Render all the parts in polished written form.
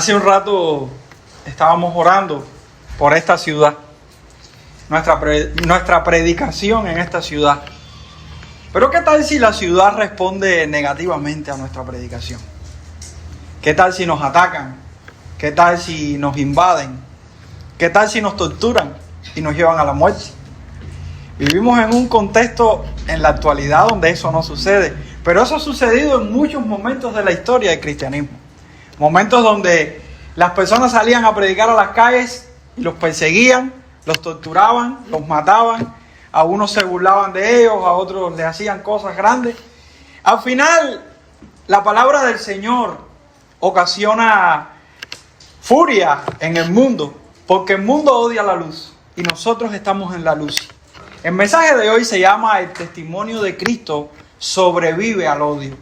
Hace un rato estábamos orando por esta ciudad, nuestra predicación en esta ciudad. Pero ¿qué tal si la ciudad responde negativamente a nuestra predicación? ¿Qué tal si nos atacan? ¿Qué tal si nos invaden? ¿Qué tal si nos torturan y nos llevan a la muerte? Vivimos en un contexto en la actualidad donde eso no sucede, pero eso ha sucedido en muchos momentos de la historia del cristianismo. Momentos donde las personas salían a predicar a las calles y los perseguían, los torturaban, los mataban, a unos se burlaban de ellos, a otros les hacían cosas grandes. Al final, la palabra del Señor ocasiona furia en el mundo, porque el mundo odia la luz y nosotros estamos en la luz. El mensaje de hoy se llama El testimonio de Cristo sobrevive al odio.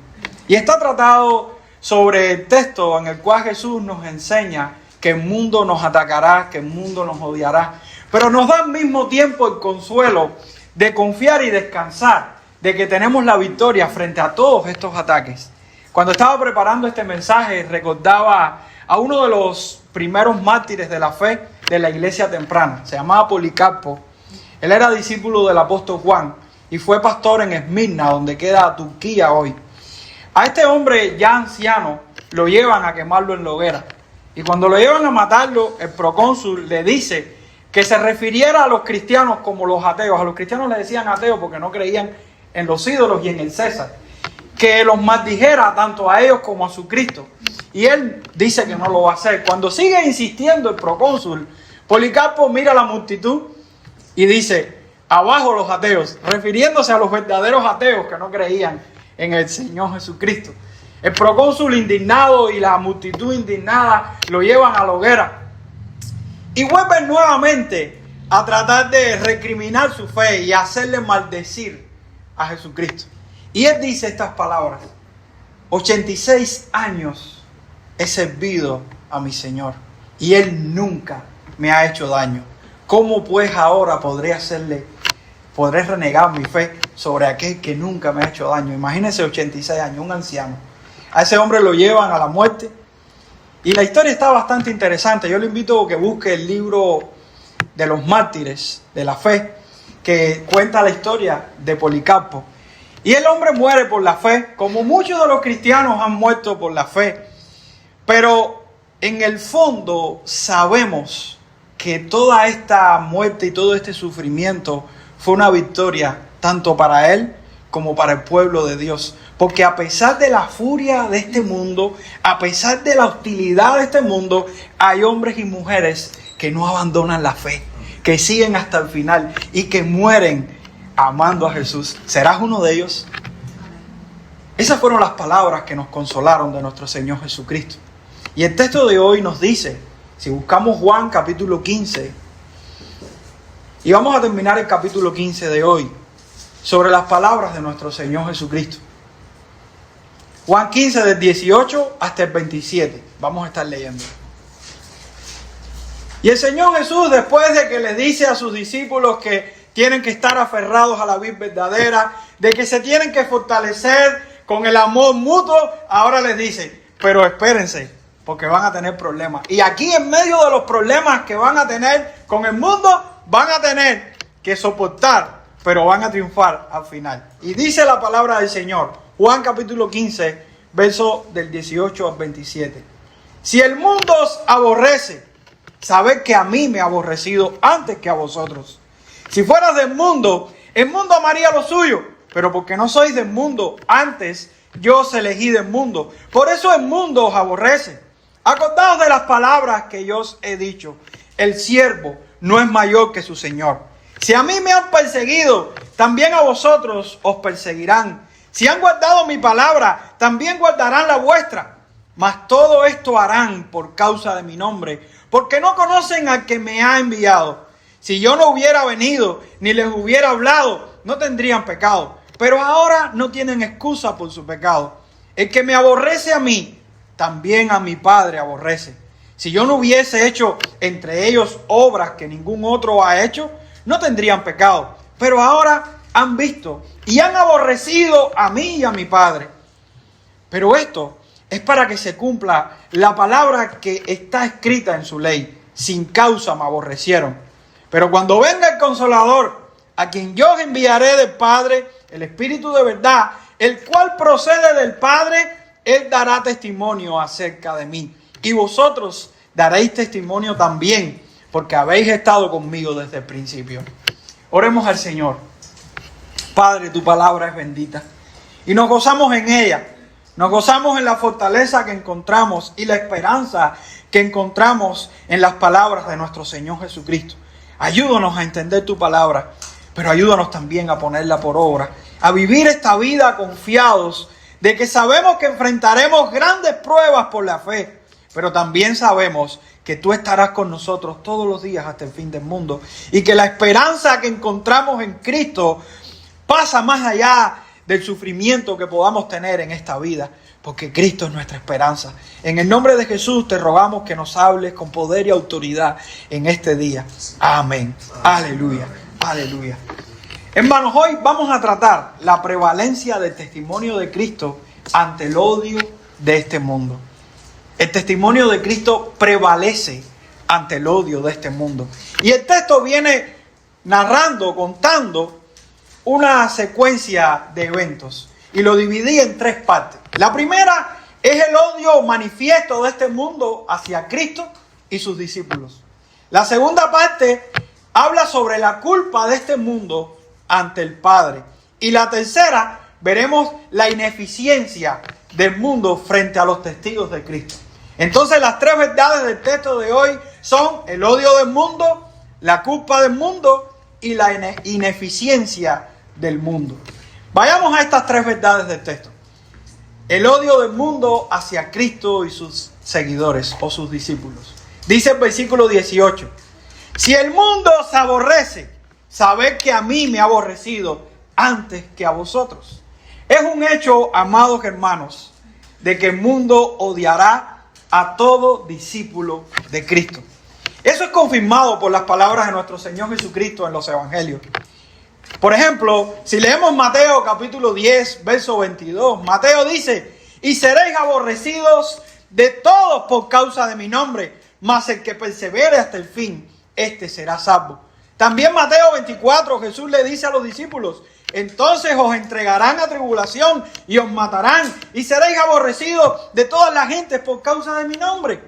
Y está tratado sobre el texto en el cual Jesús nos enseña que el mundo nos atacará, que el mundo nos odiará. Pero nos da al mismo tiempo el consuelo de confiar y descansar de que tenemos la victoria frente a todos estos ataques. Cuando estaba preparando este mensaje, recordaba a uno de los primeros mártires de la fe de la iglesia temprana. Se llamaba Policarpo. Él era discípulo del apóstol Juan y fue pastor en Esmirna, donde queda Turquía hoy. A este hombre ya anciano lo llevan a quemarlo en la hoguera. Y cuando lo llevan a matarlo, el procónsul le dice que se refiriera a los cristianos como los ateos. A los cristianos les decían ateos porque no creían en los ídolos y en el César. Que los maldijera tanto a ellos como a su Cristo. Y él dice que no lo va a hacer. Cuando sigue insistiendo el procónsul, Policarpo mira a la multitud y dice: abajo los ateos, refiriéndose a los verdaderos ateos que no creían en el Señor Jesucristo. El procónsul indignado y la multitud indignada lo llevan a la hoguera y vuelven nuevamente a tratar de recriminar su fe y hacerle maldecir a Jesucristo. Y él dice estas palabras: 86 años he servido a mi Señor y Él nunca me ha hecho daño. ¿Cómo pues ahora podré renegar mi fe sobre aquel que nunca me ha hecho daño? Imagínense 86 años, un anciano. A ese hombre lo llevan a la muerte. Y la historia está bastante interesante. Yo le invito a que busque el libro de los mártires de la fe, que cuenta la historia de Policarpo. Y el hombre muere por la fe, como muchos de los cristianos han muerto por la fe. Pero en el fondo sabemos que toda esta muerte y todo este sufrimiento fue una victoria tanto para él como para el pueblo de Dios. Porque a pesar de la furia de este mundo, a pesar de la hostilidad de este mundo, hay hombres y mujeres que no abandonan la fe, que siguen hasta el final y que mueren amando a Jesús. ¿Serás uno de ellos? Esas fueron las palabras que nos consolaron de nuestro Señor Jesucristo. Y el texto de hoy nos dice, si buscamos Juan capítulo 15, y vamos a terminar el capítulo 15 de hoy, sobre las palabras de nuestro Señor Jesucristo. Juan 15 del 18 hasta el 27. Vamos a estar leyendo. Y el Señor Jesús, después de que les dice a sus discípulos que tienen que estar aferrados a la vid verdadera, de que se tienen que fortalecer con el amor mutuo, ahora les dice: pero espérense, porque van a tener problemas. Y aquí, en medio de los problemas que van a tener con el mundo, van a tener que soportar, pero van a triunfar al final. Y dice la palabra del Señor, Juan capítulo 15, verso del 18 al 27. Si el mundo os aborrece, sabed que a mí me ha aborrecido antes que a vosotros. Si fueras del mundo, el mundo amaría lo suyo, pero porque no sois del mundo, antes yo os elegí del mundo. Por eso el mundo os aborrece. Acordaos de las palabras que yo os he dicho. El siervo no es mayor que su Señor. Si a mí me han perseguido, también a vosotros os perseguirán. Si han guardado mi palabra, también guardarán la vuestra. Mas todo esto harán por causa de mi nombre, porque no conocen al que me ha enviado. Si yo no hubiera venido, ni les hubiera hablado, no tendrían pecado. Pero ahora no tienen excusa por su pecado. El que me aborrece a mí, también a mi Padre aborrece. Si yo no hubiese hecho entre ellos obras que ningún otro ha hecho, no tendrían pecado. Pero ahora han visto y han aborrecido a mí y a mi Padre. Pero esto es para que se cumpla la palabra que está escrita en su ley. Sin causa me aborrecieron. Pero cuando venga el Consolador, a quien yo os enviaré del Padre, el Espíritu de verdad, el cual procede del Padre, Él dará testimonio acerca de mí. Y vosotros daréis testimonio también, porque habéis estado conmigo desde el principio. Oremos al Señor. Padre, tu palabra es bendita. Y nos gozamos en ella. Nos gozamos en la fortaleza que encontramos y la esperanza que encontramos en las palabras de nuestro Señor Jesucristo. Ayúdanos a entender tu palabra, pero ayúdanos también a ponerla por obra, a vivir esta vida confiados de que sabemos que enfrentaremos grandes pruebas por la fe, pero también sabemos que tú estarás con nosotros todos los días hasta el fin del mundo y que la esperanza que encontramos en Cristo pasa más allá del sufrimiento que podamos tener en esta vida, porque Cristo es nuestra esperanza. En el nombre de Jesús te rogamos que nos hables con poder y autoridad en este día. Amén. Aleluya. Aleluya. Hermanos, hoy vamos a tratar la prevalencia del testimonio de Cristo ante el odio de este mundo. El testimonio de Cristo prevalece ante el odio de este mundo. Y el texto viene narrando, contando una secuencia de eventos. Y lo dividí en tres partes. La primera es el odio manifiesto de este mundo hacia Cristo y sus discípulos. La segunda parte habla sobre la culpa de este mundo ante el Padre. Y la tercera, veremos la ineficiencia del mundo frente a los testigos de Cristo. Entonces las tres verdades del texto de hoy son el odio del mundo, la culpa del mundo y la ineficiencia del mundo. Vayamos a estas tres verdades del texto. El odio del mundo hacia Cristo y sus seguidores o sus discípulos. Dice el versículo 18. Si el mundo os aborrece, sabed que a mí me ha aborrecido antes que a vosotros. Es un hecho, amados hermanos, de que el mundo odiará a todo discípulo de Cristo. Eso es confirmado por las palabras de nuestro Señor Jesucristo en los evangelios. Por ejemplo, si leemos Mateo capítulo 10, verso 22, Mateo dice: y seréis aborrecidos de todos por causa de mi nombre, mas el que persevere hasta el fin, este será salvo. También Mateo 24, Jesús le dice a los discípulos: entonces os entregarán a tribulación y os matarán, y seréis aborrecidos de todas las gentes por causa de mi nombre.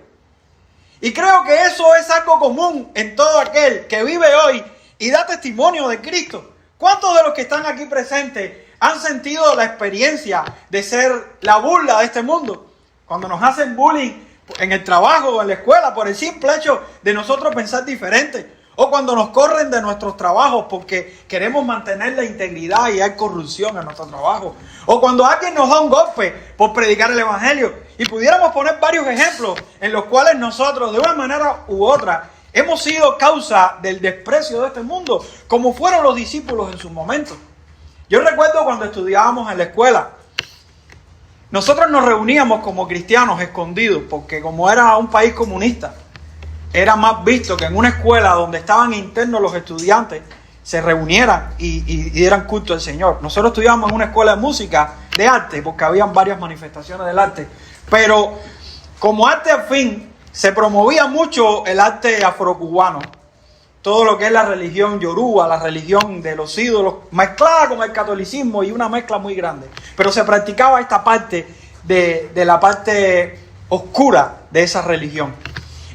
Y creo que eso es algo común en todo aquel que vive hoy y da testimonio de Cristo. ¿Cuántos de los que están aquí presentes han sentido la experiencia de ser la burla de este mundo? Cuando nos hacen bullying en el trabajo o en la escuela por el simple hecho de nosotros pensar diferente. O cuando nos corren de nuestros trabajos porque queremos mantener la integridad y hay corrupción en nuestro trabajo. O cuando alguien nos da un golpe por predicar el evangelio. Y pudiéramos poner varios ejemplos en los cuales nosotros, de una manera u otra, hemos sido causa del desprecio de este mundo, como fueron los discípulos en su momento. Yo recuerdo cuando estudiábamos en la escuela, nosotros nos reuníamos como cristianos escondidos, porque como era un país comunista, era más visto que en una escuela donde estaban internos los estudiantes se reunieran y dieran culto al Señor. Nosotros estudiábamos en una escuela de música, de arte, porque habían varias manifestaciones del arte. Pero como arte al fin, se promovía mucho el arte afrocubano. Todo lo que es la religión yoruba, la religión de los ídolos, mezclada con el catolicismo y una mezcla muy grande. Pero se practicaba esta parte de la parte oscura de esa religión.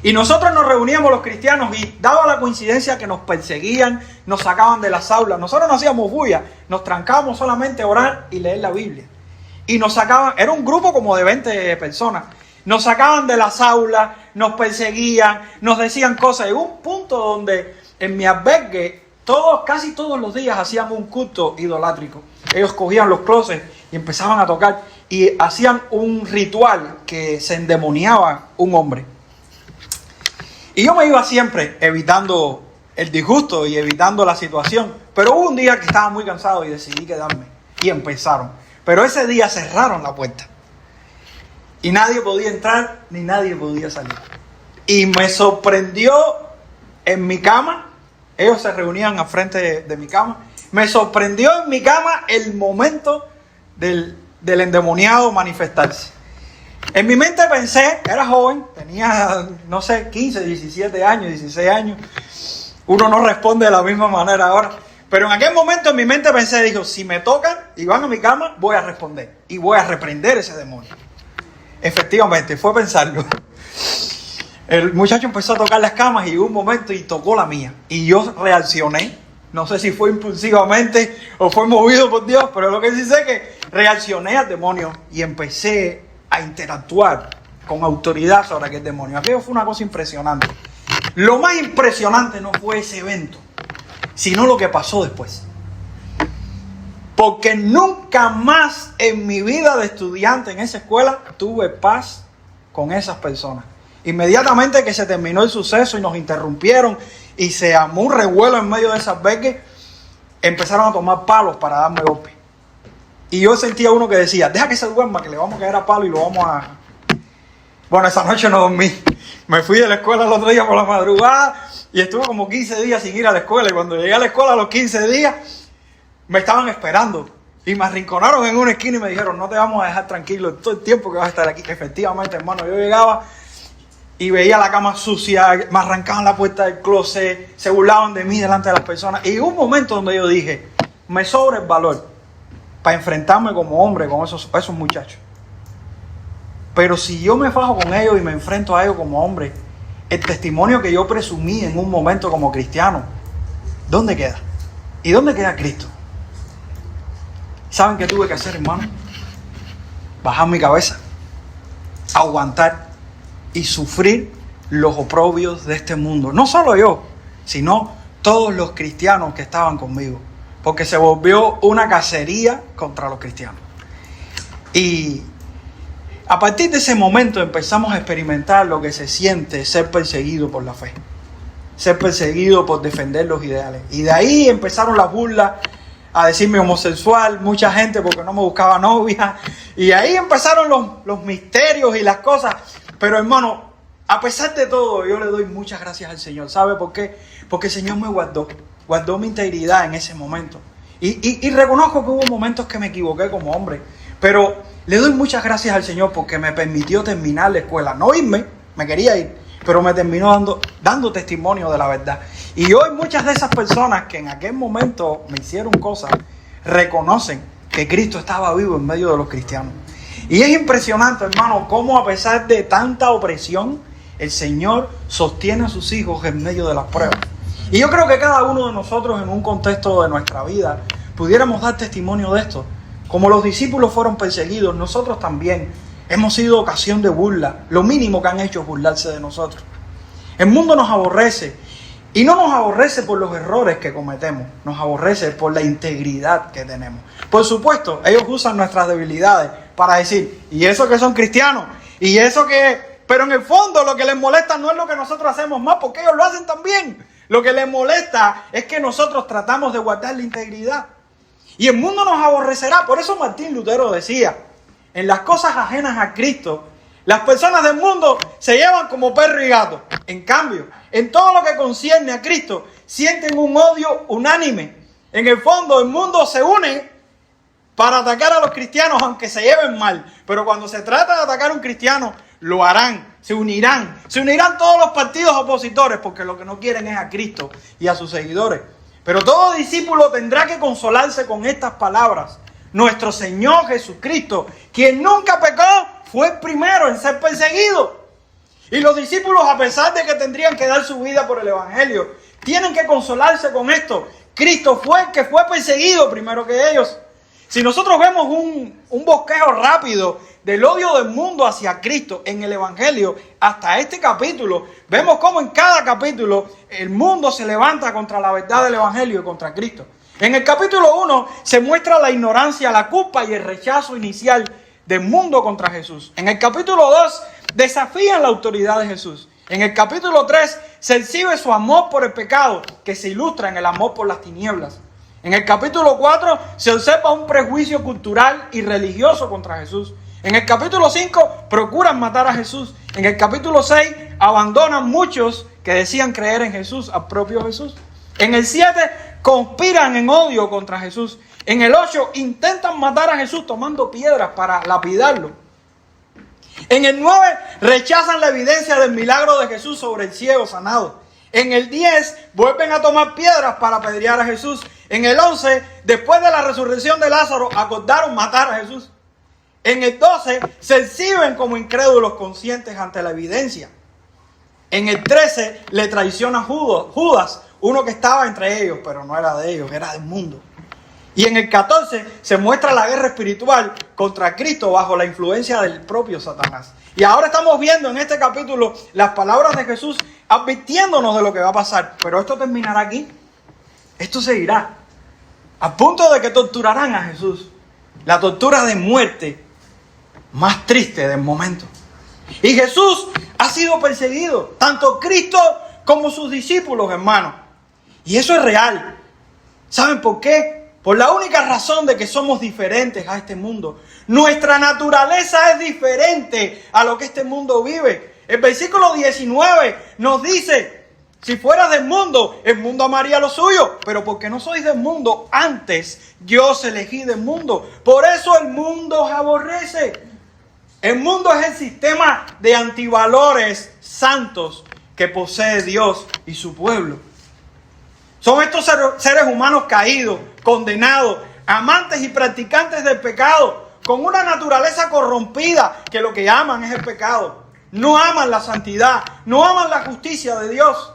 Y nosotros nos reuníamos los cristianos y daba la coincidencia que nos perseguían, nos sacaban de las aulas. Nosotros no hacíamos bulla, nos trancábamos solamente a orar y leer la Biblia. Y nos sacaban, era un grupo como de 20 personas. Nos sacaban de las aulas, nos perseguían, nos decían cosas. Llegó un punto donde en mi albergue casi todos los días hacían un culto idolátrico. Ellos cogían los closets y empezaban a tocar y hacían un ritual que se endemoniaba un hombre. Y yo me iba siempre evitando el disgusto y evitando la situación. Pero hubo un día que estaba muy cansado y decidí quedarme. Y empezaron. Pero ese día cerraron la puerta. Y nadie podía entrar ni nadie podía salir. Y me sorprendió en mi cama. Ellos se reunían al frente de mi cama. Me sorprendió en mi cama el momento del endemoniado manifestarse. En mi mente pensé, era joven, tenía, no sé, 15, 17 años, 16 años. Uno no responde de la misma manera ahora. Pero en aquel momento en mi mente pensé, dijo, si me tocan y van a mi cama, voy a responder. Y voy a reprender ese demonio. Efectivamente, fue pensarlo. El muchacho empezó a tocar las camas y hubo un momento y tocó la mía. Y yo reaccioné. No sé si fue impulsivamente o fue movido por Dios, pero lo que sí sé es que reaccioné al demonio y empecé a interactuar con autoridad sobre aquel demonio. Aquello fue una cosa impresionante. Lo más impresionante no fue ese evento, sino lo que pasó después. Porque nunca más en mi vida de estudiante en esa escuela tuve paz con esas personas. Inmediatamente que se terminó el suceso y nos interrumpieron y se armó un revuelo en medio de esas beques, empezaron a tomar palos para darme golpes. Y yo sentía uno que decía, deja que se duerma, que le vamos a caer a palo y lo vamos a... Bueno, esa noche no dormí. Me fui de la escuela el otro día por la madrugada y estuve como 15 días sin ir a la escuela. Y cuando llegué a la escuela a los 15 días, me estaban esperando. Y me arrinconaron en una esquina y me dijeron, no te vamos a dejar tranquilo todo el tiempo que vas a estar aquí. Efectivamente, hermano, yo llegaba y veía la cama sucia, me arrancaban la puerta del closet, se burlaban de mí delante de las personas. Y hubo un momento donde yo dije, me sobra el valor para enfrentarme como hombre con esos muchachos. Pero si yo me fajo con ellos y me enfrento a ellos como hombre, el testimonio que yo presumí en un momento como cristiano, ¿dónde queda? ¿Y dónde queda Cristo? ¿Saben qué tuve que hacer, hermano? Bajar mi cabeza, aguantar y sufrir los oprobios de este mundo. No solo yo, sino todos los cristianos que estaban conmigo. Porque se volvió una cacería contra los cristianos. Y a partir de ese momento empezamos a experimentar lo que se siente ser perseguido por la fe. Ser perseguido por defender los ideales. Y de ahí empezaron las burlas a decirme homosexual, mucha gente porque no me buscaba novia. Y ahí empezaron los misterios y las cosas. Pero hermano, a pesar de todo, yo le doy muchas gracias al Señor. ¿Sabe por qué? Porque el Señor me guardó mi integridad en ese momento. Y reconozco que hubo momentos que me equivoqué como hombre. Pero le doy muchas gracias al Señor porque me permitió terminar la escuela. No irme, me quería ir, pero me terminó dando testimonio de la verdad. Y hoy muchas de esas personas que en aquel momento me hicieron cosas, reconocen que Cristo estaba vivo en medio de los cristianos. Y es impresionante, hermano, cómo a pesar de tanta opresión, el Señor sostiene a sus hijos en medio de las pruebas. Y yo creo que cada uno de nosotros en un contexto de nuestra vida pudiéramos dar testimonio de esto. Como los discípulos fueron perseguidos, nosotros también hemos sido ocasión de burla. Lo mínimo que han hecho es burlarse de nosotros. El mundo nos aborrece. Y no nos aborrece por los errores que cometemos. Nos aborrece por la integridad que tenemos. Por supuesto, ellos usan nuestras debilidades para decir, y eso que son cristianos, y eso que... Pero en el fondo lo que les molesta no es lo que nosotros hacemos más, porque ellos lo hacen también. Lo que les molesta es que nosotros tratamos de guardar la integridad. Y el mundo nos aborrecerá. Por eso Martín Lutero decía, en las cosas ajenas a Cristo, las personas del mundo se llevan como perro y gato. En cambio, en todo lo que concierne a Cristo, sienten un odio unánime. En el fondo, el mundo se une para atacar a los cristianos, aunque se lleven mal. Pero cuando se trata de atacar a un cristiano, lo harán, se unirán. Se unirán todos los partidos opositores, porque lo que no quieren es a Cristo y a sus seguidores. Pero todo discípulo tendrá que consolarse con estas palabras. Nuestro Señor Jesucristo, quien nunca pecó, fue el primero en ser perseguido. Y los discípulos, a pesar de que tendrían que dar su vida por el Evangelio, tienen que consolarse con esto. Cristo fue el que fue perseguido primero que ellos. Si nosotros vemos un bosquejo rápido del odio del mundo hacia Cristo en el Evangelio, hasta este capítulo, vemos cómo en cada capítulo el mundo se levanta contra la verdad del Evangelio y contra Cristo. En el capítulo 1 se muestra la ignorancia, la culpa y el rechazo inicial del mundo contra Jesús. En el capítulo 2 desafían la autoridad de Jesús. En el capítulo 3 se exhibe su amor por el pecado, que se ilustra en el amor por las tinieblas. En el capítulo 4 se observa un prejuicio cultural y religioso contra Jesús. En el capítulo 5 procuran matar a Jesús. En el capítulo 6 abandonan muchos que decían creer en Jesús, al propio Jesús. En el 7 conspiran en odio contra Jesús. En el 8 intentan matar a Jesús tomando piedras para lapidarlo. En el 9 rechazan la evidencia del milagro de Jesús sobre el ciego sanado. En el 10 vuelven a tomar piedras para apedrear a Jesús. En el 11, después de la resurrección de Lázaro, acordaron matar a Jesús. En el 12 se exhiben como incrédulos conscientes ante la evidencia. En el 13 le traiciona Judas, uno que estaba entre ellos, pero no era de ellos, era del mundo. Y en el 14 se muestra la guerra espiritual contra Cristo bajo la influencia del propio Satanás. Y ahora estamos viendo en este capítulo las palabras de Jesús advirtiéndonos de lo que va a pasar. Pero esto terminará aquí. Esto seguirá. A punto de que torturarán a Jesús. La tortura de muerte más triste del momento. Y Jesús ha sido perseguido. Tanto Cristo como sus discípulos, hermanos. Y eso es real. ¿Saben por qué? Por la única razón de que somos diferentes a este mundo. Nuestra naturaleza es diferente a lo que este mundo vive. El versículo 19 nos dice, si fueras del mundo, el mundo amaría lo suyo. Pero porque no sois del mundo, antes yo os elegí del mundo. Por eso el mundo os aborrece. El mundo es el sistema de antivalores santos que posee Dios y su pueblo. Son estos seres humanos caídos, condenados, amantes y practicantes del pecado, con una naturaleza corrompida que lo que aman es el pecado. No aman la santidad, no aman la justicia de Dios.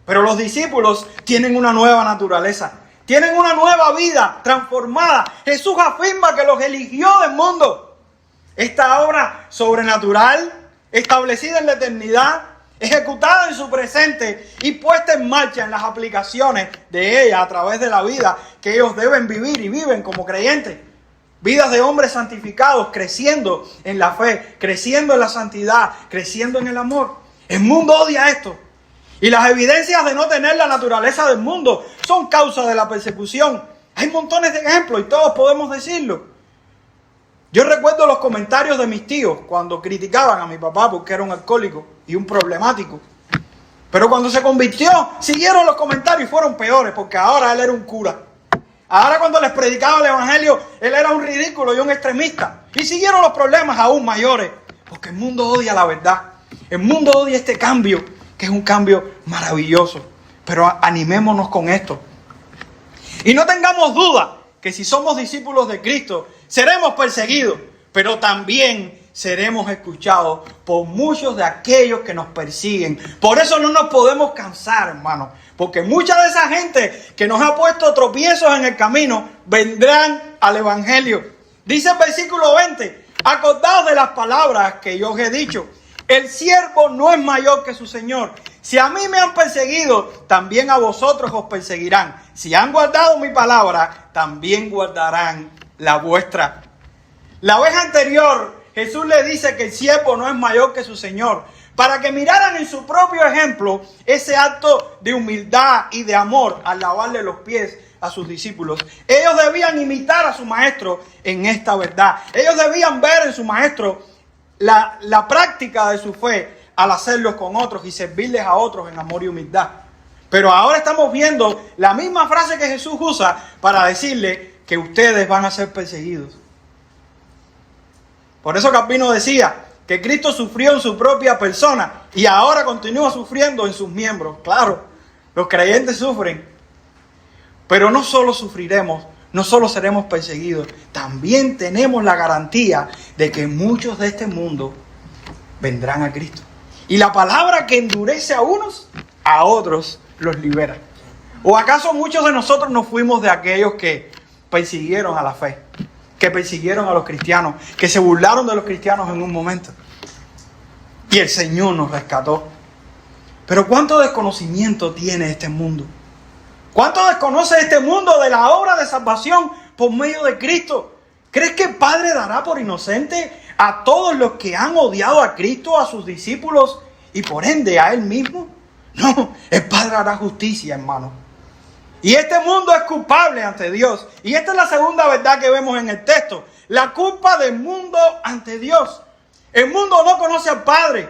Pero los discípulos tienen una nueva naturaleza, tienen una nueva vida transformada. Jesús afirma que los eligió del mundo. Esta obra sobrenatural, establecida en la eternidad, ejecutada en su presente y puesta en marcha en las aplicaciones de ella a través de la vida que ellos deben vivir y viven como creyentes. Vidas de hombres santificados, creciendo en la fe, creciendo en la santidad, creciendo en el amor. El mundo odia esto. Y las evidencias de no tener la naturaleza del mundo son causa de la persecución. Hay montones de ejemplos y todos podemos decirlo. Yo recuerdo los comentarios de mis tíos cuando criticaban a mi papá porque era un alcohólico y un problemático. Pero cuando se convirtió, siguieron los comentarios y fueron peores porque ahora él era un cura. Ahora cuando les predicaba el evangelio, él era un ridículo y un extremista. Y siguieron los problemas aún mayores porque el mundo odia la verdad. El mundo odia este cambio, que es un cambio maravilloso. Pero animémonos con esto. Y no tengamos duda que si somos discípulos de Cristo, seremos perseguidos, pero también seremos escuchados por muchos de aquellos que nos persiguen. Por eso no nos podemos cansar, hermano, porque mucha de esa gente que nos ha puesto tropiezos en el camino, vendrán al evangelio. Dice el versículo 20, acordaos de las palabras que yo os he dicho. El siervo no es mayor que su señor. Si a mí me han perseguido, también a vosotros os perseguirán. Si han guardado mi palabra, también guardarán la vuestra. La vez anterior, Jesús le dice que el siervo no es mayor que su señor, para que miraran en su propio ejemplo ese acto de humildad y de amor al lavarle los pies a sus discípulos. Ellos debían imitar a su maestro en esta verdad. Ellos debían ver en su maestro la práctica de su fe al hacerlos con otros y servirles a otros en amor y humildad. Pero ahora estamos viendo la misma frase que Jesús usa para decirle que ustedes van a ser perseguidos. Por eso Calvino decía que Cristo sufrió en su propia persona y ahora continúa sufriendo en sus miembros. Claro, los creyentes sufren, pero no solo sufriremos, no solo seremos perseguidos, también tenemos la garantía de que muchos de este mundo vendrán a Cristo. Y la palabra que endurece a unos, a otros los libera. ¿O acaso muchos de nosotros no fuimos de aquellos que persiguieron a la fe, que persiguieron a los cristianos, que se burlaron de los cristianos en un momento? Y el Señor nos rescató. Pero ¿cuánto desconocimiento tiene este mundo? ¿Cuánto desconoce este mundo de la obra de salvación por medio de Cristo? ¿Crees que el Padre dará por inocente a todos los que han odiado a Cristo, a sus discípulos y por ende a Él mismo? No, el Padre hará justicia, hermano. Y este mundo es culpable ante Dios. Y esta es la segunda verdad que vemos en el texto. La culpa del mundo ante Dios. El mundo no conoce al Padre.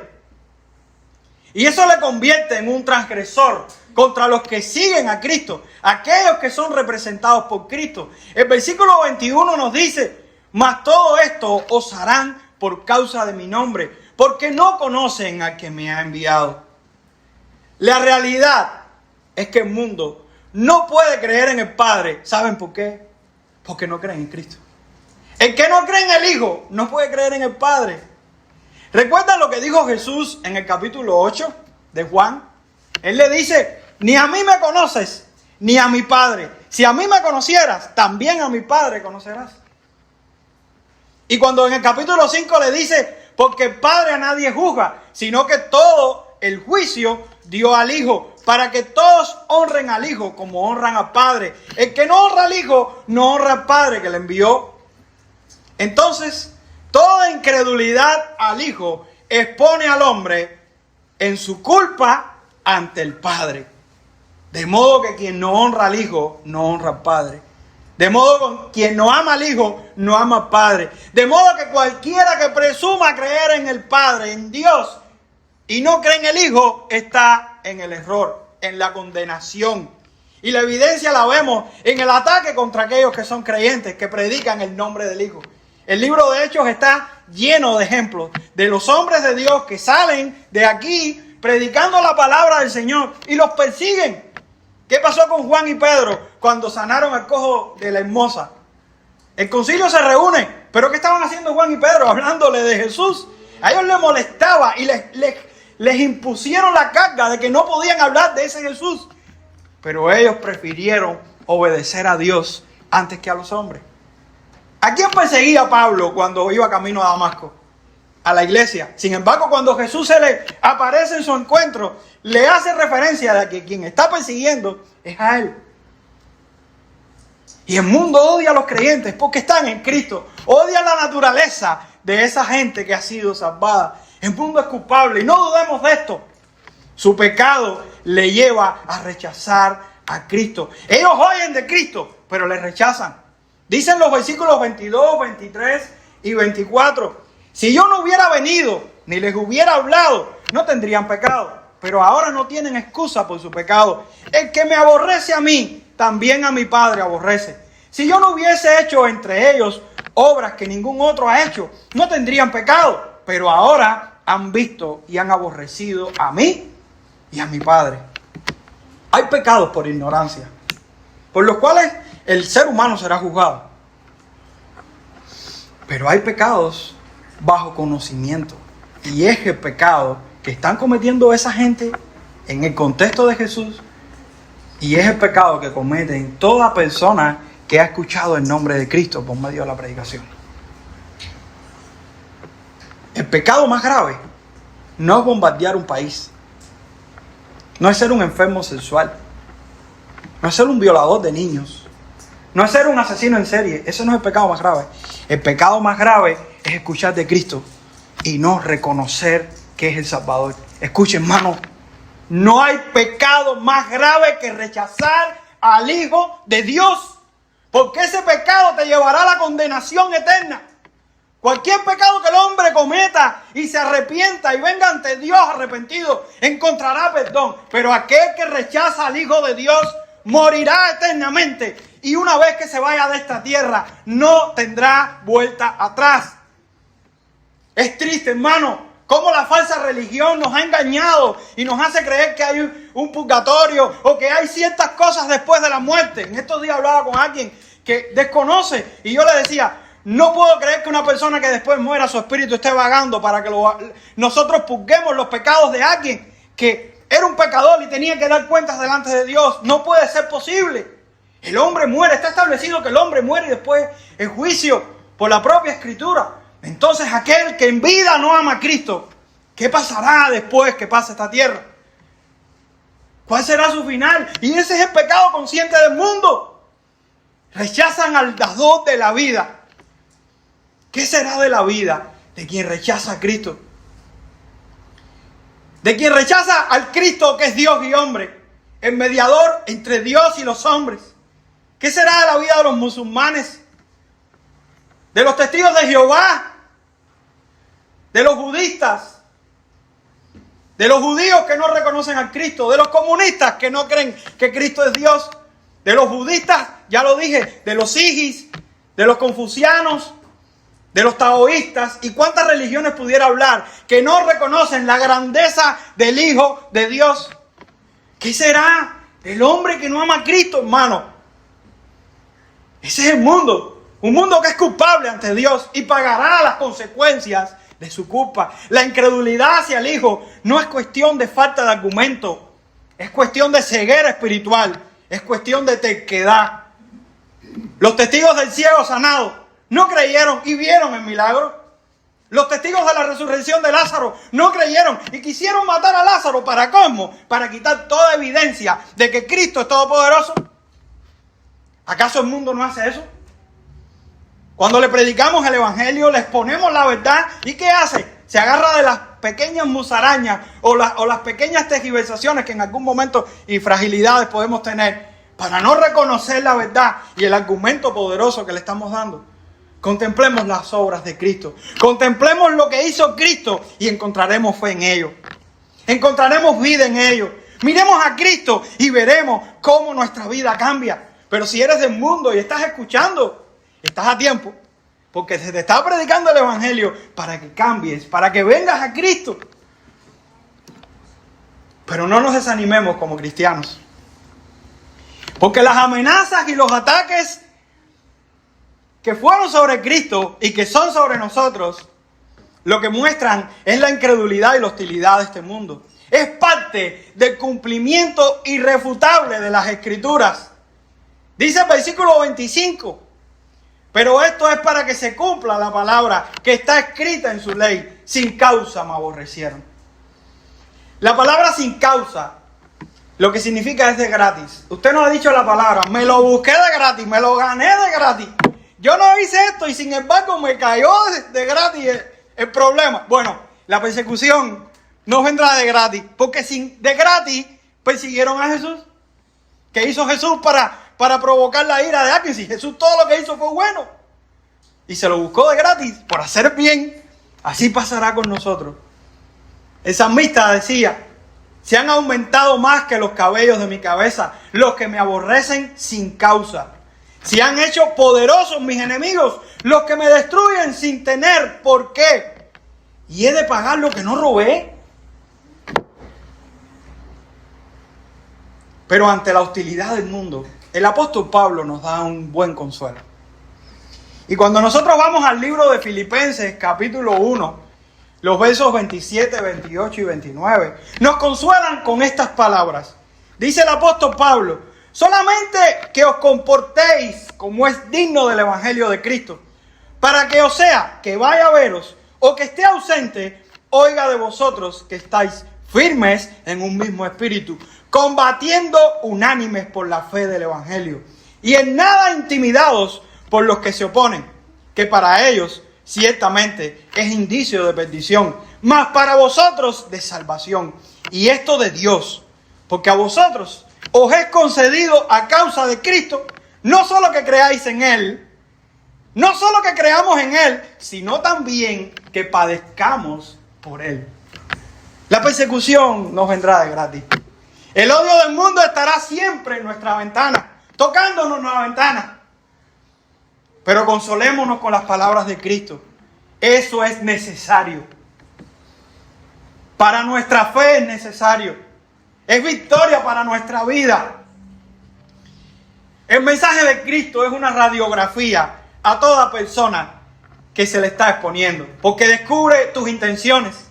Y eso le convierte en un transgresor contra los que siguen a Cristo, aquellos que son representados por Cristo. El versículo 21 nos dice, mas todo esto os harán por causa de mi nombre, porque no conocen al que me ha enviado. La realidad es que el mundo no puede creer en el Padre. ¿Saben por qué? Porque no creen en Cristo. El que no cree en el Hijo no puede creer en el Padre. ¿Recuerdan lo que dijo Jesús en el capítulo 8 de Juan? Él le dice, ni a mí me conoces, ni a mi Padre. Si a mí me conocieras, también a mi Padre conocerás. Y cuando en el capítulo 5 le dice, porque el Padre a nadie juzga, sino que todo el juicio dio al Hijo, para que todos honren al Hijo como honran al Padre. El que no honra al Hijo, no honra al Padre que le envió. Entonces, toda incredulidad al Hijo expone al hombre en su culpa ante el Padre. De modo que quien no honra al Hijo, no honra al Padre. De modo que quien no ama al Hijo, no ama al Padre. De modo que cualquiera que presuma creer en el Padre, en Dios, y no cree en el Hijo, está en el error, en la condenación. Y la evidencia la vemos en el ataque contra aquellos que son creyentes, que predican el nombre del Hijo. El libro de Hechos está lleno de ejemplos de los hombres de Dios que salen de aquí predicando la palabra del Señor y los persiguen. ¿Qué pasó con Juan y Pedro cuando sanaron al cojo de la Hermosa? El concilio se reúne, pero ¿qué estaban haciendo Juan y Pedro? Hablándole de Jesús. A ellos les molestaba y les impusieron la carga de que no podían hablar de ese Jesús. Pero ellos prefirieron obedecer a Dios antes que a los hombres. ¿A quién perseguía Pablo cuando iba camino a Damasco? A la iglesia. Sin embargo, cuando Jesús se le aparece en su encuentro, le hace referencia de que quien está persiguiendo es a él. Y el mundo odia a los creyentes porque están en Cristo. Odia la naturaleza de esa gente que ha sido salvada. El mundo es culpable y no dudemos de esto. Su pecado le lleva a rechazar a Cristo. Ellos oyen de Cristo, pero le rechazan. Dicen los versículos 22, 23 y 24. Si yo no hubiera venido ni les hubiera hablado, no tendrían pecado. Pero ahora no tienen excusa por su pecado. El que me aborrece a mí, también a mi Padre aborrece. Si yo no hubiese hecho entre ellos obras que ningún otro ha hecho, no tendrían pecado. Pero ahora han visto y han aborrecido a mí y a mi Padre. Hay pecados por ignorancia, por los cuales el ser humano será juzgado. Pero hay pecados bajo conocimiento. Y es el pecado que están cometiendo esa gente en el contexto de Jesús. Y es el pecado que cometen toda persona que ha escuchado el nombre de Cristo por medio de la predicación. El pecado más grave no es bombardear un país. No es ser un enfermo sexual. No es ser un violador de niños. No es ser un asesino en serie. Ese no es el pecado más grave. El pecado más grave es escuchar de Cristo y no reconocer que es el Salvador. Escuchen, hermano, no hay pecado más grave que rechazar al Hijo de Dios. Porque ese pecado te llevará a la condenación eterna. Cualquier pecado que el hombre cometa y se arrepienta y venga ante Dios arrepentido, encontrará perdón. Pero aquel que rechaza al Hijo de Dios morirá eternamente. Y una vez que se vaya de esta tierra, no tendrá vuelta atrás. Es triste, hermano, cómo la falsa religión nos ha engañado y nos hace creer que hay un purgatorio o que hay ciertas cosas después de la muerte. En estos días hablaba con alguien que desconoce y yo le decía, no puedo creer que una persona que después muera, su espíritu esté vagando para que nosotros purguemos los pecados de alguien que era un pecador y tenía que dar cuentas delante de Dios. No puede ser posible. El hombre muere, está establecido que el hombre muere y después el juicio por la propia Escritura. Entonces aquel que en vida no ama a Cristo, ¿qué pasará después que pase esta tierra? ¿Cuál será su final? Y ese es el pecado consciente del mundo. Rechazan al dador de la vida. ¿Qué será de la vida de quien rechaza a Cristo? De quien rechaza al Cristo que es Dios y hombre, el mediador entre Dios y los hombres. ¿Qué será de la vida de los musulmanes? De los testigos de Jehová, de los budistas, de los judíos que no reconocen a Cristo, de los comunistas que no creen que Cristo es Dios, de los budistas, ya lo dije, de los sijis, de los confucianos, de los taoístas y cuántas religiones pudiera hablar que no reconocen la grandeza del Hijo de Dios. ¿Qué será el hombre que no ama a Cristo, hermano? Ese es el mundo. Un mundo que es culpable ante Dios y pagará las consecuencias de su culpa. La incredulidad hacia el Hijo no es cuestión de falta de argumento. Es cuestión de ceguera espiritual. Es cuestión de terquedad. Los testigos del ciego sanado no creyeron y vieron el milagro. Los testigos de la resurrección de Lázaro no creyeron y quisieron matar a Lázaro. ¿Para cómo? Para quitar toda evidencia de que Cristo es todopoderoso. ¿Acaso el mundo no hace eso? Cuando le predicamos el evangelio, les ponemos la verdad. ¿Y qué hace? Se agarra de las pequeñas musarañas o las pequeñas tergiversaciones que en algún momento y fragilidades podemos tener para no reconocer la verdad y el argumento poderoso que le estamos dando. Contemplemos las obras de Cristo. Contemplemos lo que hizo Cristo y encontraremos fe en ello. Encontraremos vida en ello. Miremos a Cristo y veremos cómo nuestra vida cambia. Pero si eres del mundo y estás escuchando, estás a tiempo. Porque se te está predicando el evangelio para que cambies, para que vengas a Cristo. Pero no nos desanimemos como cristianos. Porque las amenazas y los ataques que fueron sobre Cristo y que son sobre nosotros, lo que muestran es la incredulidad y la hostilidad de este mundo. Es parte del cumplimiento irrefutable de las Escrituras. Dice el versículo 25, pero esto es para que se cumpla la palabra que está escrita en su ley. Sin causa me aborrecieron. La palabra sin causa, lo que significa es de gratis. Usted no ha dicho la palabra, me lo busqué de gratis, me lo gané de gratis. Yo no hice esto y sin embargo me cayó de gratis el problema. Bueno, la persecución no vendrá de gratis, porque de gratis persiguieron a Jesús. ¿Qué hizo Jesús para provocar la ira de alguien? Si Jesús todo lo que hizo fue bueno y se lo buscó de gratis por hacer bien, así pasará con nosotros. El salmista decía, se han aumentado más que los cabellos de mi cabeza los que me aborrecen sin causa. Se han hecho poderosos mis enemigos, los que me destruyen sin tener por qué. ¿Y he de pagar lo que no robé? Pero ante la hostilidad del mundo, el apóstol Pablo nos da un buen consuelo. Y cuando nosotros vamos al libro de Filipenses, capítulo 1, los versos 27, 28 y 29, nos consuelan con estas palabras. Dice el apóstol Pablo, solamente que os comportéis como es digno del evangelio de Cristo, para que o sea que vaya a veros o que esté ausente, oiga de vosotros que estáis firmes en un mismo espíritu, combatiendo unánimes por la fe del evangelio, y en nada intimidados por los que se oponen, que para ellos ciertamente es indicio de perdición, mas para vosotros de salvación, y esto de Dios, porque a vosotros os es concedido a causa de Cristo, no solo que creáis en Él, no solo que creamos en Él, sino también que padezcamos por Él. La persecución nos vendrá de gratis. El odio del mundo estará siempre en nuestra ventana, tocándonos la ventana. Pero consolémonos con las palabras de Cristo. Eso es necesario. Para nuestra fe es necesario. Es victoria para nuestra vida. El mensaje de Cristo es una radiografía a toda persona que se le está exponiendo. Porque descubre tus intenciones.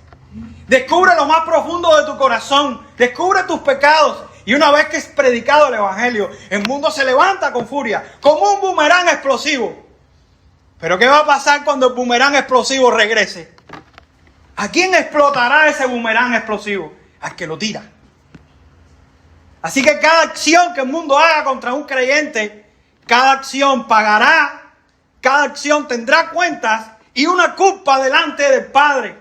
Descubre lo más profundo de tu corazón. Descubre tus pecados. Y una vez que es predicado el evangelio, el mundo se levanta con furia, como un boomerang explosivo. Pero ¿qué va a pasar cuando el boomerang explosivo regrese? ¿A quién explotará ese boomerang explosivo? Al que lo tira. Así que cada acción que el mundo haga contra un creyente, cada acción pagará, cada acción tendrá cuentas y una culpa delante del Padre.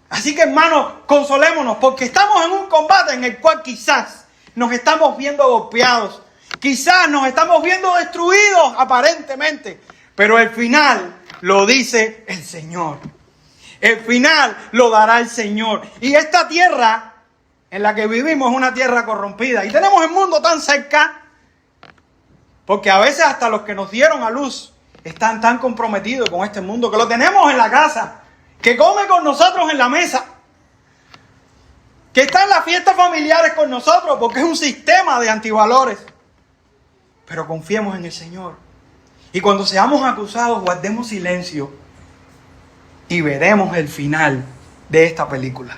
Así que, hermanos, consolémonos porque estamos en un combate en el cual quizás nos estamos viendo golpeados. Quizás nos estamos viendo destruidos aparentemente, pero el final lo dice el Señor. El final lo dará el Señor. Y esta tierra en la que vivimos es una tierra corrompida. Y tenemos el mundo tan cerca, porque a veces hasta los que nos dieron a luz están tan comprometidos con este mundo, que lo tenemos en la casa, que come con nosotros en la mesa, que está en las fiestas familiares con nosotros, porque es un sistema de antivalores. Pero confiemos en el Señor. Y cuando seamos acusados, guardemos silencio y veremos el final de esta película.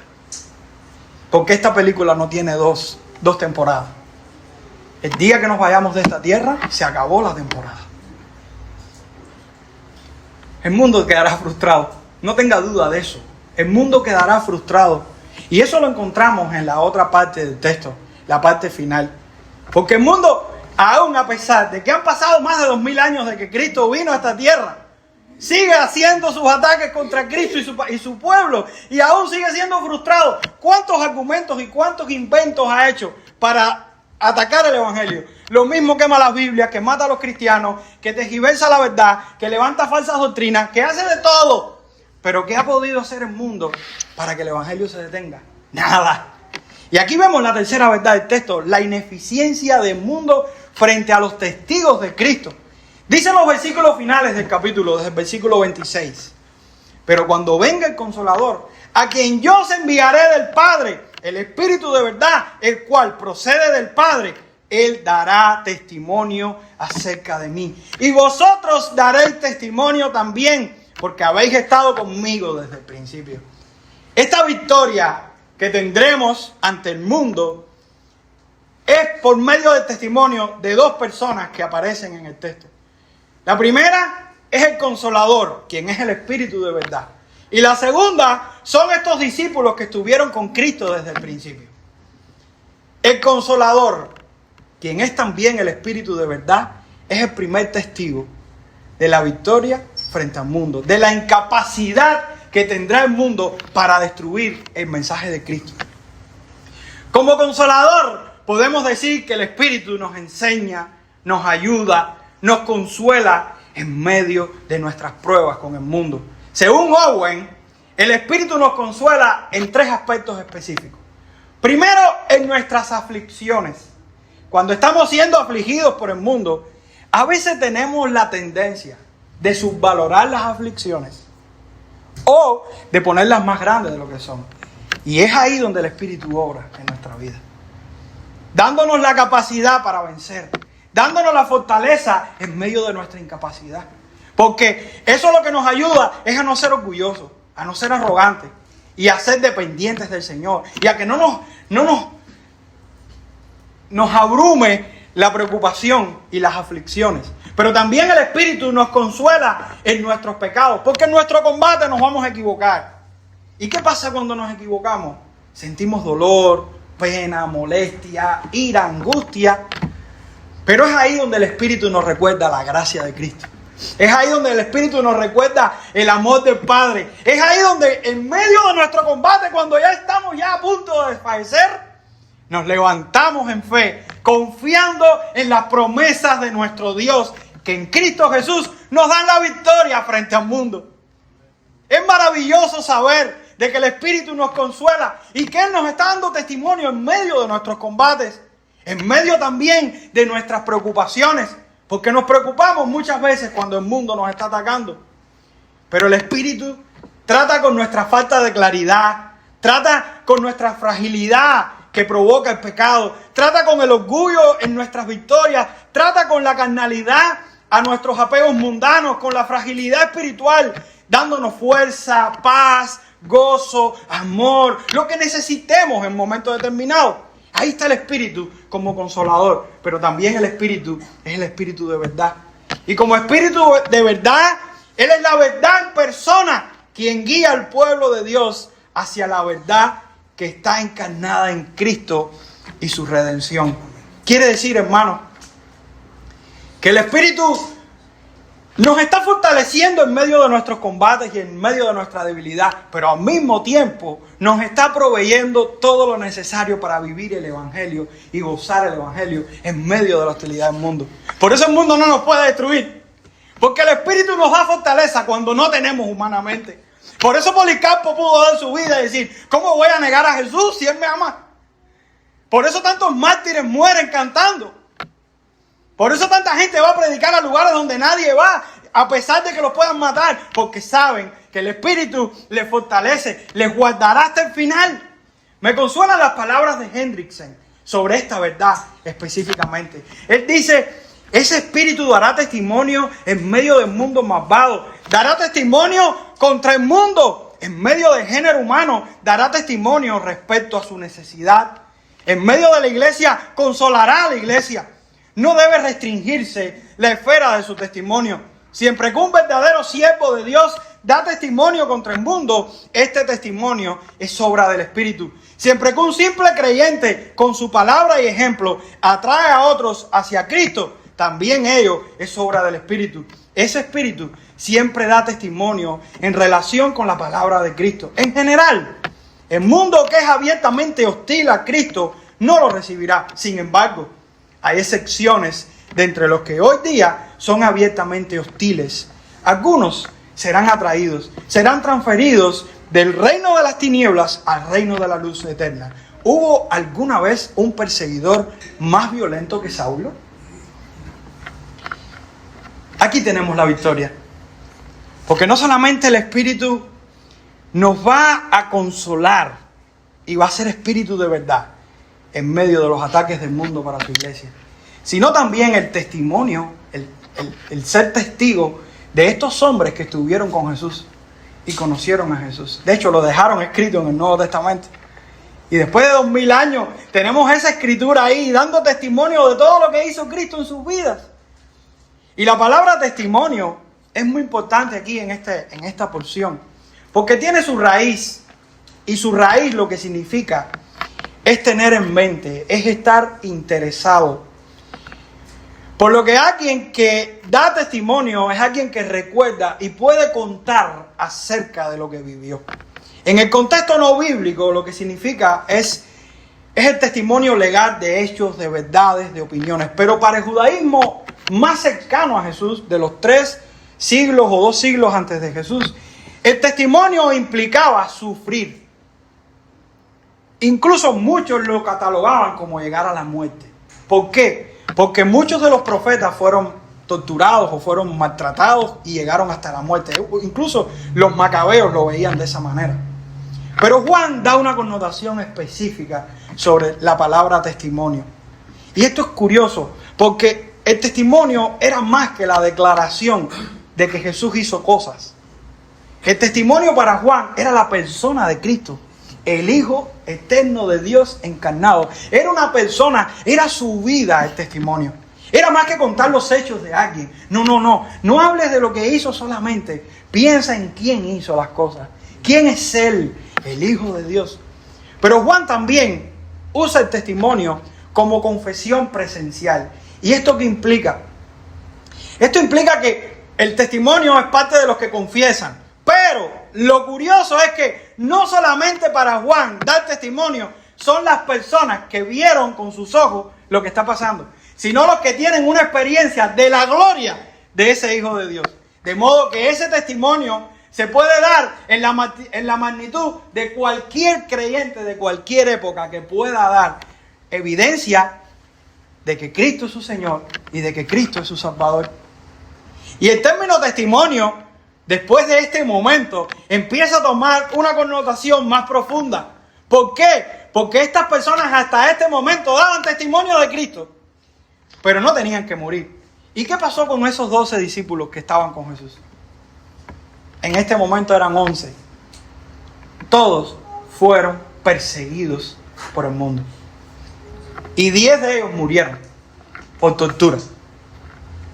Porque esta película no tiene dos temporadas. El día que nos vayamos de esta tierra, se acabó la temporada. El mundo quedará frustrado. No tenga duda de eso. El mundo quedará frustrado. Y eso lo encontramos en la otra parte del texto, la parte final. Porque el mundo, aún a pesar de que han pasado más de 2000 años de que Cristo vino a esta tierra, sigue haciendo sus ataques contra Cristo y su pueblo, y aún sigue siendo frustrado. ¿Cuántos argumentos y cuántos inventos ha hecho para atacar el Evangelio? Lo mismo quema las Biblias, que mata a los cristianos, que tergiversa la verdad, que levanta falsas doctrinas, que hace de todo. Pero ¿qué ha podido hacer el mundo para que el Evangelio se detenga? Nada. Y aquí vemos la tercera verdad del texto, la ineficiencia del mundo frente a los testigos de Cristo. Dicen los versículos finales del capítulo, desde el versículo 26. Pero cuando venga el Consolador, a quien yo os enviaré del Padre, el Espíritu de verdad, el cual procede del Padre, Él dará testimonio acerca de mí. Y vosotros daréis testimonio también, porque habéis estado conmigo desde el principio. Esta victoria que tendremos ante el mundo es por medio del testimonio de dos personas que aparecen en el texto. La primera es el Consolador, quien es el Espíritu de verdad. Y la segunda son estos discípulos que estuvieron con Cristo desde el principio. El Consolador, quien es también el Espíritu de verdad, es el primer testigo de la victoria frente al mundo, de la incapacidad que tendrá el mundo para destruir el mensaje de Cristo. Como Consolador, podemos decir que el Espíritu nos enseña, nos ayuda, nos consuela en medio de nuestras pruebas con el mundo. Según Owen, el Espíritu nos consuela en tres aspectos específicos. Primero, en nuestras aflicciones. Cuando estamos siendo afligidos por el mundo, a veces tenemos la tendencia de subvalorar las aflicciones o de ponerlas más grandes de lo que son. Y es ahí donde el Espíritu obra en nuestra vida, dándonos la capacidad para vencer, dándonos la fortaleza en medio de nuestra incapacidad. Porque eso lo que nos ayuda es a no ser orgullosos, a no ser arrogantes y a ser dependientes del Señor. Y a que no nos abrume la preocupación y las aflicciones. Pero también el Espíritu nos consuela en nuestros pecados, porque en nuestro combate nos vamos a equivocar. ¿Y qué pasa cuando nos equivocamos? Sentimos dolor, pena, molestia, ira, angustia. Pero es ahí donde el Espíritu nos recuerda la gracia de Cristo. Es ahí donde el Espíritu nos recuerda el amor del Padre. Es ahí donde en medio de nuestro combate, cuando ya estamos a punto de desfallecer, nos levantamos en fe, confiando en las promesas de nuestro Dios, que en Cristo Jesús nos dan la victoria frente al mundo. Es maravilloso saber de que el Espíritu nos consuela y que Él nos está dando testimonio en medio de nuestros combates, en medio también de nuestras preocupaciones, porque nos preocupamos muchas veces cuando el mundo nos está atacando. Pero el Espíritu trata con nuestra falta de claridad, trata con nuestra fragilidad que provoca el pecado, trata con el orgullo en nuestras victorias, trata con la carnalidad a nuestros apegos mundanos, con la fragilidad espiritual, dándonos fuerza, paz, gozo, amor, lo que necesitemos en momentos determinados. Ahí está el Espíritu como consolador, pero también el Espíritu es el Espíritu de verdad. Y como Espíritu de verdad, Él es la verdad en persona, quien guía al pueblo de Dios hacia la verdad que está encarnada en Cristo y su redención. Quiere decir, hermanos, que el Espíritu nos está fortaleciendo en medio de nuestros combates y en medio de nuestra debilidad, pero al mismo tiempo nos está proveyendo todo lo necesario para vivir el Evangelio y gozar el Evangelio en medio de la hostilidad del mundo. Por eso el mundo no nos puede destruir, porque el Espíritu nos da fortaleza cuando no tenemos humanamente. Por eso Policarpo pudo dar su vida y decir, ¿cómo voy a negar a Jesús si Él me ama? Por eso tantos mártires mueren cantando. Por eso tanta gente va a predicar a lugares donde nadie va, a pesar de que los puedan matar, porque saben que el Espíritu les fortalece, les guardará hasta el final. Me consuelan las palabras de Hendrickson sobre esta verdad específicamente. Él dice: ese Espíritu dará testimonio en medio del mundo malvado, dará testimonio contra el mundo, en medio del género humano, dará testimonio respecto a su necesidad. En medio de la iglesia, consolará a la iglesia. No debe restringirse la esfera de su testimonio. Siempre que un verdadero siervo de Dios da testimonio contra el mundo, este testimonio es obra del Espíritu. Siempre que un simple creyente, con su palabra y ejemplo, atrae a otros hacia Cristo, también ello es obra del Espíritu. Ese Espíritu siempre da testimonio en relación con la palabra de Cristo. En general, el mundo que es abiertamente hostil a Cristo no lo recibirá. Sin embargo, hay excepciones de entre los que hoy día son abiertamente hostiles. Algunos serán atraídos, serán transferidos del reino de las tinieblas al reino de la luz eterna. ¿Hubo alguna vez un perseguidor más violento que Saulo? Aquí tenemos la victoria. Porque no solamente el Espíritu nos va a consolar y va a ser Espíritu de verdad en medio de los ataques del mundo para su iglesia, sino también el testimonio, el ser testigo de estos hombres que estuvieron con Jesús y conocieron a Jesús. De hecho, lo dejaron escrito en el Nuevo Testamento. Y después de 2000 años tenemos esa escritura ahí dando testimonio de todo lo que hizo Cristo en sus vidas. Y la palabra testimonio es muy importante aquí en esta porción, porque tiene su raíz. Y su raíz lo que significa es tener en mente, es estar interesado. Por lo que alguien que da testimonio es alguien que recuerda y puede contar acerca de lo que vivió. En el contexto no bíblico, lo que significa es el testimonio legal de hechos, de verdades, de opiniones. Pero para el judaísmo más cercano a Jesús, de los 3 siglos o 2 siglos antes de Jesús, el testimonio implicaba sufrir. Incluso muchos lo catalogaban como llegar a la muerte. ¿Por qué? Porque muchos de los profetas fueron torturados o fueron maltratados y llegaron hasta la muerte. Incluso los macabeos lo veían de esa manera. Pero Juan da una connotación específica sobre la palabra testimonio. Y esto es curioso, porque el testimonio era más que la declaración de que Jesús hizo cosas. El testimonio para Juan era la persona de Cristo, el Hijo eterno de Dios encarnado. Era una persona, era su vida el testimonio. Era más que contar los hechos de alguien. No hables de lo que hizo solamente. Piensa en quién hizo las cosas. ¿Quién es Él? El Hijo de Dios. Pero Juan también usa el testimonio como confesión presencial. ¿Y esto qué implica? Esto implica que el testimonio es parte de los que confiesan. Pero lo curioso es que no solamente para Juan dar testimonio son las personas que vieron con sus ojos lo que está pasando, sino los que tienen una experiencia de la gloria de ese Hijo de Dios. De modo que ese testimonio se puede dar en la magnitud de cualquier creyente de cualquier época que pueda dar evidencia de que Cristo es su Señor y de que Cristo es su Salvador. Y el término testimonio, después de este momento, empieza a tomar una connotación más profunda. ¿Por qué? Porque estas personas hasta este momento daban testimonio de Cristo, pero no tenían que morir. ¿Y qué pasó con esos 12 discípulos que estaban con Jesús? En este momento eran 11. Todos fueron perseguidos por el mundo. Y 10 de ellos murieron por tortura.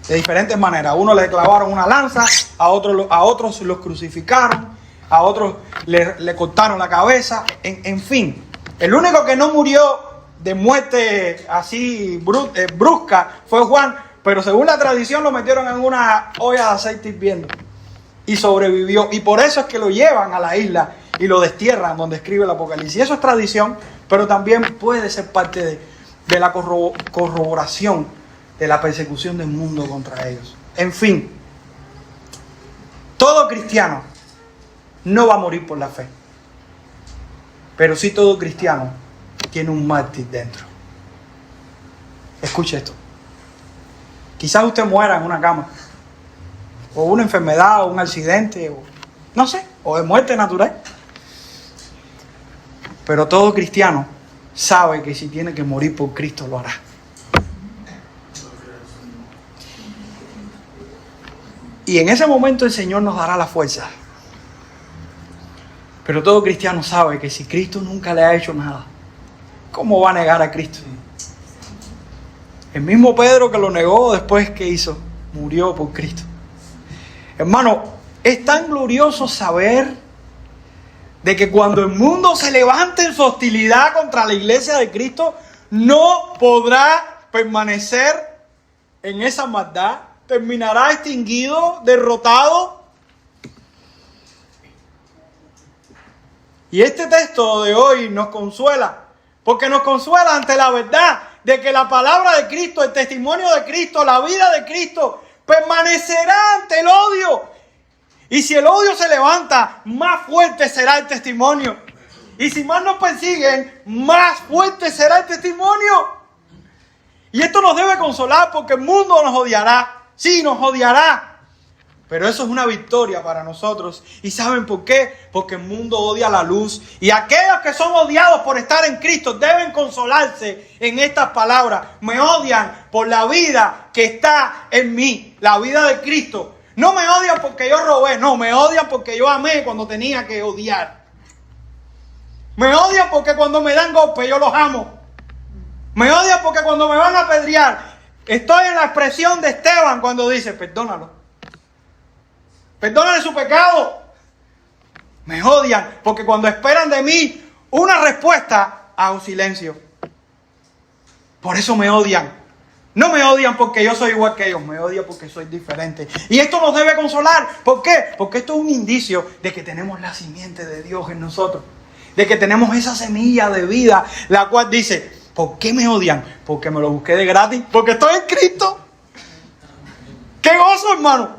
De diferentes maneras. A uno le clavaron una lanza, a otros los crucificaron, a otros le cortaron la cabeza, en fin. El único que no murió de muerte así brusca fue Juan, pero según la tradición lo metieron en una olla de aceite hirviendo y sobrevivió. Y por eso es que lo llevan a la isla y lo destierran donde escribe el Apocalipsis. Eso es tradición, pero también puede ser parte de la corroboración de la persecución del mundo contra ellos. En fin, todo cristiano no va a morir por la fe, pero sí todo cristiano tiene un mártir dentro. Escuche esto. Quizás usted muera en una cama o una enfermedad, o un accidente, o no sé, o de muerte natural. Pero todo cristiano sabe que si tiene que morir por Cristo lo hará. Y en ese momento el Señor nos dará la fuerza. Pero todo cristiano sabe que si Cristo nunca le ha hecho nada, ¿cómo va a negar a Cristo? El mismo Pedro que lo negó después, ¿qué hizo? Murió por Cristo. Hermano, es tan glorioso saber de que cuando el mundo se levante en su hostilidad contra la iglesia de Cristo, no podrá permanecer en esa maldad, terminará extinguido, derrotado. Y este texto de hoy nos consuela, porque nos consuela ante la verdad de que la palabra de Cristo, el testimonio de Cristo, la vida de Cristo, permanecerá ante el odio. Y si el odio se levanta, más fuerte será el testimonio. Y si más nos persiguen, más fuerte será el testimonio. Y esto nos debe consolar porque el mundo nos odiará. Sí, nos odiará. Pero eso es una victoria para nosotros. ¿Y saben por qué? Porque el mundo odia la luz. Y aquellos que son odiados por estar en Cristo deben consolarse en estas palabras. Me odian por la vida que está en mí, la vida de Cristo. No me odian porque yo robé, no, me odian porque yo amé cuando tenía que odiar. Me odian porque cuando me dan golpes yo los amo. Me odian porque cuando me van a apedrear, estoy en la expresión de Esteban cuando dice, perdónalo. Perdónale su pecado. Me odian porque cuando esperan de mí una respuesta, hago silencio. Por eso me odian. No me odian porque yo soy igual que ellos, me odian porque soy diferente. Y esto nos debe consolar. ¿Por qué? Porque esto es un indicio de que tenemos la simiente de Dios en nosotros. De que tenemos esa semilla de vida, la cual dice, ¿por qué me odian? Porque me lo busqué de gratis, porque estoy en Cristo. ¡Qué gozo, hermano!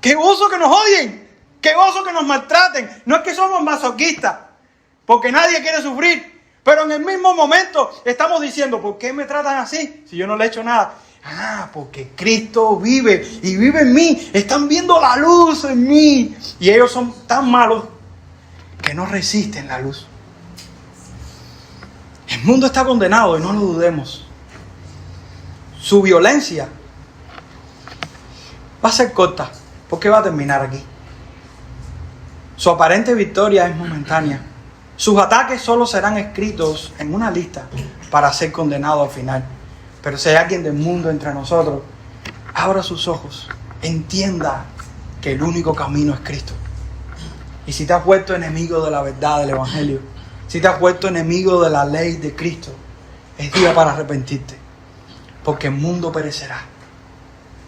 ¡Qué gozo que nos odien! ¡Qué gozo que nos maltraten! No es que somos masoquistas, porque nadie quiere sufrir. Pero en el mismo momento estamos diciendo, ¿por qué me tratan así si yo no le he hecho nada? Ah, porque Cristo vive y vive en mí. Están viendo la luz en mí. Y ellos son tan malos que no resisten la luz. El mundo está condenado y no lo dudemos. Su violencia va a ser corta. ¿Por qué va a terminar aquí? Su aparente victoria es momentánea. Sus ataques solo serán escritos en una lista para ser condenados al final. Pero si hay alguien del mundo entre nosotros, abra sus ojos, entienda que el único camino es Cristo. Y si te has vuelto enemigo de la verdad del Evangelio, si te has vuelto enemigo de la ley de Cristo, es día para arrepentirte. Porque el mundo perecerá,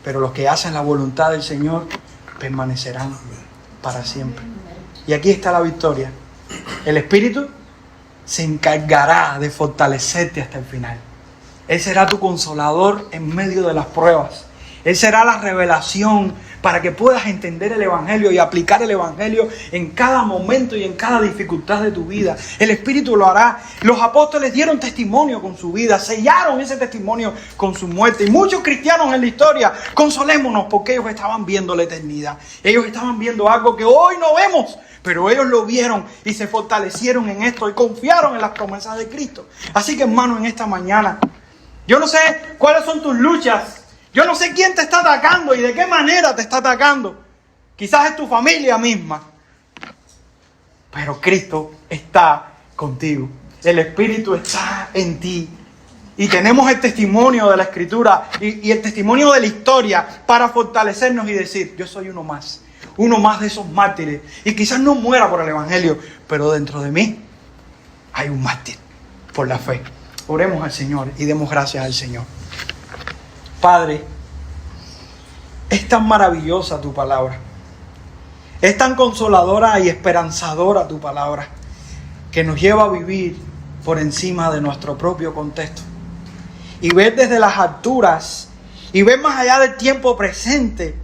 pero los que hacen la voluntad del Señor permanecerán para siempre. Y aquí está la victoria. El Espíritu se encargará de fortalecerte hasta el final. Él será tu consolador en medio de las pruebas. Él será la revelación para que puedas entender el Evangelio y aplicar el Evangelio en cada momento y en cada dificultad de tu vida. El Espíritu lo hará. Los apóstoles dieron testimonio con su vida, sellaron ese testimonio con su muerte. Y muchos cristianos en la historia, consolémonos porque ellos estaban viendo la eternidad. Ellos estaban viendo algo que hoy no vemos, pero ellos lo vieron y se fortalecieron en esto y confiaron en las promesas de Cristo. Así que, hermano, en esta mañana, yo no sé cuáles son tus luchas. Yo no sé quién te está atacando y de qué manera te está atacando. Quizás es tu familia misma. Pero Cristo está contigo. El Espíritu está en ti. Y tenemos el testimonio de la Escritura y el testimonio de la historia para fortalecernos y decir, yo soy uno más de esos mártires. Y quizás no muera por el Evangelio, pero dentro de mí hay un mártir por la fe. Oremos al Señor y demos gracias al Señor. Padre, es tan maravillosa tu palabra. Es tan consoladora y esperanzadora tu palabra que nos lleva a vivir por encima de nuestro propio contexto. Y ver desde las alturas y ver más allá del tiempo presente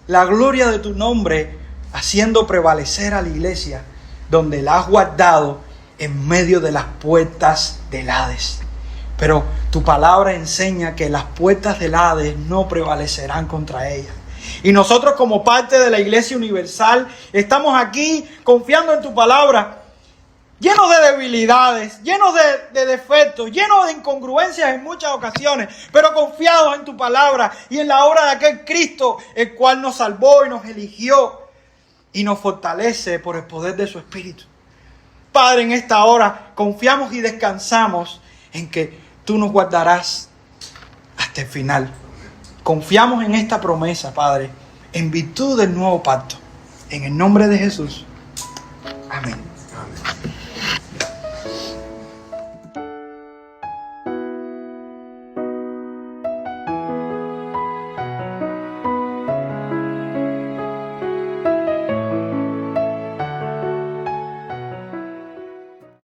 la gloria de tu nombre haciendo prevalecer a la iglesia donde la has guardado en medio de las puertas del Hades. Pero tu palabra enseña que las puertas del Hades no prevalecerán contra ella. Y nosotros como parte de la Iglesia Universal estamos aquí confiando en tu palabra, llenos de debilidades, llenos de defectos, llenos de incongruencias en muchas ocasiones, pero confiados en tu palabra y en la obra de aquel Cristo, el cual nos salvó y nos eligió y nos fortalece por el poder de su Espíritu. Padre, en esta hora confiamos y descansamos en que tú nos guardarás hasta el final. Confiamos en esta promesa, Padre, en virtud del nuevo pacto. En el nombre de Jesús. Amén.